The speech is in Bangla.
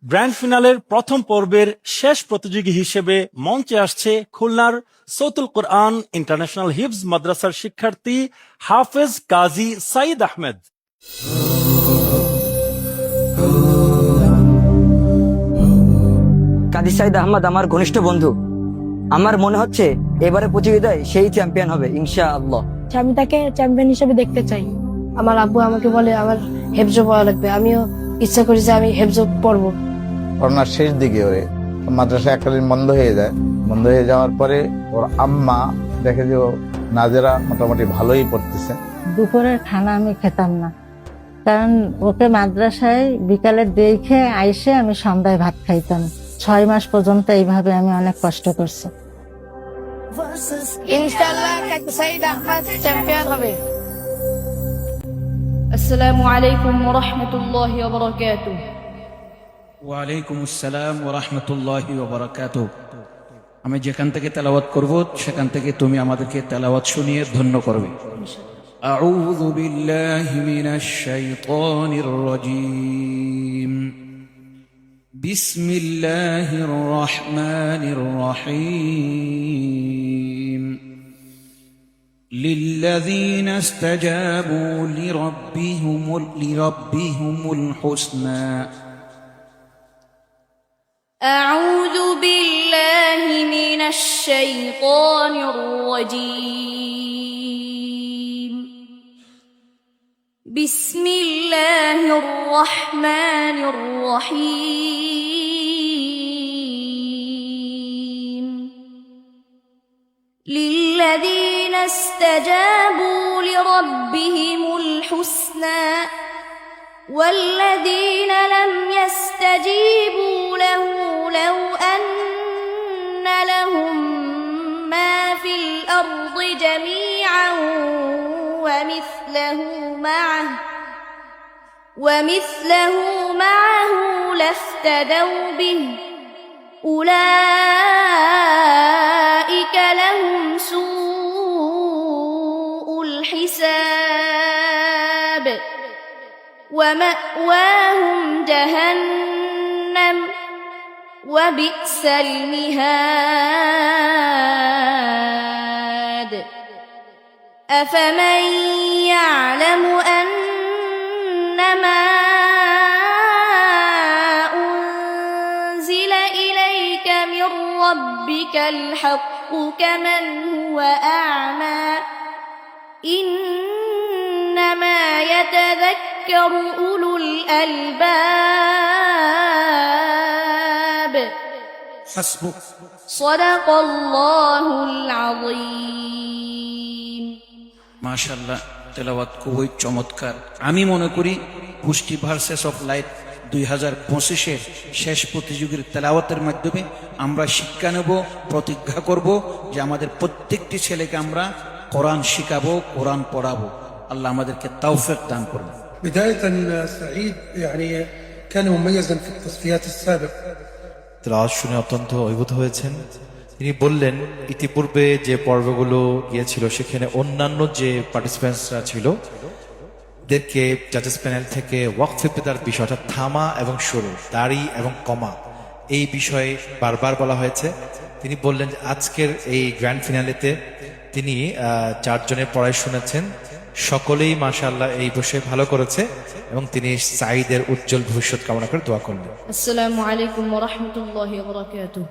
গ্র্যান্ড ফিনালের প্রথম পর্বের শেষ প্রতিযোগী হিসেবে মঞ্চে আসছে খুলনার সৌতুল কোরআন ইন্টারন্যাশনাল হিফজ মাদ্রাসার শিক্ষার্থী হাফেজ কাজী সাইদ আহমেদ। কাজী সাইদ আহমদ আমার ঘনিষ্ঠ বন্ধু। আমার মনে হচ্ছে এবারে প্রতিযোগিতায় সেই চ্যাম্পিয়ন হবে ইনশাআল্লাহ। আমি তাকে চ্যাম্পিয়ন হিসেবে দেখতে চাই। আমার আব্বু আমাকে বলে আমার হেফজ পড়া লাগবে, আমিও ইচ্ছা করি যে আমি হেফজ পড়বো। করোনার শেষ দিকে ওরে মাদ্রাসা একটা দিন বন্ধ হয়ে যায়। বন্ধ হয়ে যাওয়ার পরে ওর আম্মা দেখে যে ও নাজেরা মোটামুটি ভালোই পড়তেছে। দুপুরের খানা আমি খেতাম না, কারণ ওকে মাদ্রাসায় বিকালে দেখে আইসে আমি সন্ধ্যায় ভাত খাইতাম। 6 মাস পর্যন্ত এইভাবে আমি অনেক কষ্ট করছি। ইনশাআল্লাহ কাজী সাইদ আহমদ চ্যাম্পিয়ন হবে। আসসালামু আলাইকুম ওয়া রাহমাতুল্লাহি ওয়া বারাকাতুহু। ওয়ালাইকুম আসসালাম ওয়া রাহমাতুল্লাহি ওয়া বারাকাতুহু। আমি যেখান থেকে তেলাওয়াত করব সেখান থেকে তুমি আমাদেরকে তেলাওয়াত শুনিয়ে ধন্য করবে। আউযু বিল্লাহি মিনাশ শাইতানির রাজীম। বিসমিল্লাহির রহমানির রহিম। للذين استجابوا لربهم الحسنى. أعوذ بالله من الشيطان الرجيم. بسم الله الرحمن الرحيم. للذين استجابوا لربهم الحسنى والذين لم يستجيبوا له لو أن لهم ما في الأرض جميعا ومثله معه لافتدوا به أولئك لهم سوء الحساب ومأواهم جهنم وبئس المهاد. أفمن يعلم أنما أنزل إليك من ربك الحق كمن هو أعمى إنما يتذكر أولو الألباب. حسبك. صدق الله العظيم. মাশাআল্লাহ, তেলাওয়াত খুবই চমৎকার। আমি মনে করি পুষ্টি ভার্সেস অফ লাইট 2025-এর শেষ প্রতিযোগীর তেলাওয়াতের মাধ্যমে আমরা শিক্ষা নেব, প্রতিজ্ঞা করব যে আমাদের প্রত্যেকটি ছেলেকে আমরা কোরআন শিখাবো, কোরআন পড়াবো। আল্লাহ আমাদেরকে তৌফিক দান করুন। بداية سعيد يعني كان مميزا في التصفيات السابق. তেলাওয়াত শুনে অত্যন্ত অভিভূত হয়েছেন। তিনি বললেন ইতিপূর্বে যে পর্বগুলো গিয়েছিল সেখানে অন্যান্য যে পার্টিসিপেন্টসরা ছিল এদেরকে জাজেস প্যানেল থেকে ওয়াকফ ইবতিদার বিষয়টা থামা এবং শুরু, দাড়ি এবং কমা, এই বিষয়ে বারবার বলা হয়েছে। তিনি বললেন যে আজকের এই গ্র্যান্ড ফিনালেতে তিনি 4 জনের পড়াই শুনেছেন, সকলেই মাশাআল্লাহ এই বিষয়ে ভালো করেছে এবং তিনি সাঈদের উজ্জ্বল ভবিষ্যৎ কামনা করে দোয়া করলেন। আসসালামু আলাইকুম ওয়া রাহমাতুল্লাহি ওয়া বারাকাতুহু।